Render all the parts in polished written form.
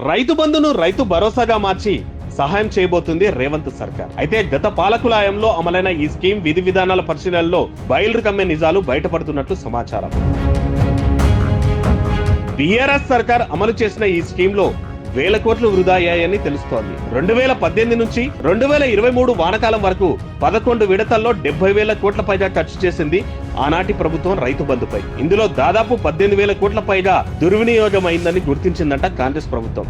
రైతు బంధును రైతు భరోసాగా మార్చి సహాయం చేయబోతుంది రేవంత్ సర్కార్. అయితే గత పాలకుల హయాంలో అమలైన ఈ స్కీమ్ విధి విధానాల పరిశీలనలో బయలు కమ్మే నిజాలు బయటపడుతున్నట్లు సమాచారం. బీఆర్ఎస్ సర్కార్ అమలు చేసిన ఈ స్కీమ్ లో వేల కోట్లు వృధా అయ్యాయని తెలుస్తోంది. 2018 నుంచి 2023 వానాకాలం వరకు 11 విడతల్లో 70,000 కోట్ల పైగా ఖర్చు చేసింది ఆనాటి ప్రభుత్వం రైతు బంధుపై. ఇందులో దాదాపు 18,000 కోట్ల పైగా దుర్వినియోగం అయిందని గుర్తించిందంట కాంగ్రెస్ ప్రభుత్వం.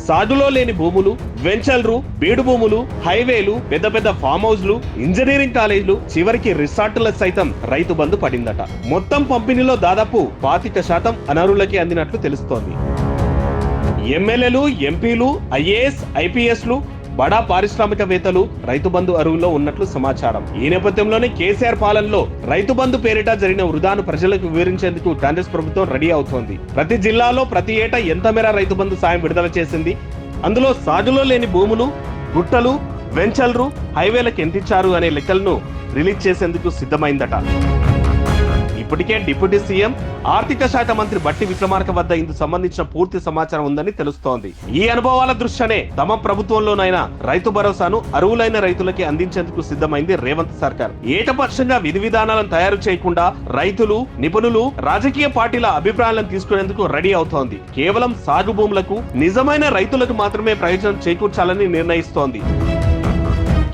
సాగులో లేని భూములు, వెంచర్లు, బీడు భూములు, హైవేలు, పెద్ద పెద్ద ఫామ్ హౌస్లు, ఇంజనీరింగ్ కాలేజీలు, చివరికి రిసార్టులకు సైతం రైతు బంధు పడిందట. మొత్తం పంపిణీలో దాదాపు 25% అనర్హులకి అందినట్లు తెలుస్తోంది. ఎమ్మెల్యేలు, ఎంపీలు, ఐఏఎస్, ఐపీఎస్లు, బడా పారిశ్రామికవేత్తలు రైతు బంధు అరువులో ఉన్నట్లు సమాచారం. ఈ నేపథ్యంలోనే కేసీఆర్ పాలనలో రైతు బంధు పేరిట జరిగిన వృధాను ప్రజలకు వివరించేందుకు కాంగ్రెస్ ప్రభుత్వం రెడీ అవుతోంది. ప్రతి జిల్లాలో ప్రతి ఏటా ఎంత మేర రైతు బంధు సాయం విడుదల చేసింది, అందులో సాగులో లేని భూములు, గుట్టలు, వెంచర్లు, హైవేలకు ఎంతిచ్చారు అనే లెక్కలను రిలీజ్ చేసేందుకు సిద్ధమైందట. ఇప్పటికే డిప్యూటీ సీఎం, ఆర్థిక శాఖ మంత్రి బట్టి విక్రమార్క వద్ద ఇందుకు సంబంధించిన పూర్తి సమాచారం ఉందని తెలుస్తోంది. ఈ అనుభవాల దృష్ట్యానే తమ ప్రభుత్వంలోనైనా రైతు భరోసాను అర్హులైన రైతులకి అందించేందుకు సిద్ధమైంది రేవంత్ సర్కార్. ఏకపక్షంగా విధి విధానాలను తయారు చేయకుండా రైతులు, నిపుణులు, రాజకీయ పార్టీల అభిప్రాయాలను తీసుకునేందుకు రెడీ అవుతోంది. కేవలం సాగు భూములకు, నిజమైన రైతులకు మాత్రమే ప్రయోజనం చేకూర్చాలని నిర్ణయిస్తోంది.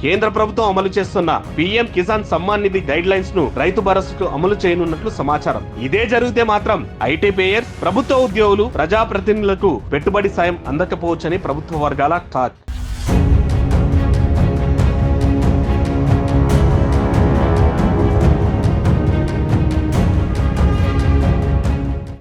కేంద్ర ప్రభుత్వం అమలు చేస్తున్న PM Kisan Samman Nidhi guide lines ను రైతు భరోసాకు అమలు చేయనున్నట్లు సమాచారం. ఇదే జరిగితే మాత్రం ఐటీ పేయర్స్, ప్రభుత్వ ఉద్యోగులు, ప్రజాప్రతినిధులకు పెట్టుబడి సాయం అందకపోవచ్చని ప్రభుత్వ వర్గాల టాక్.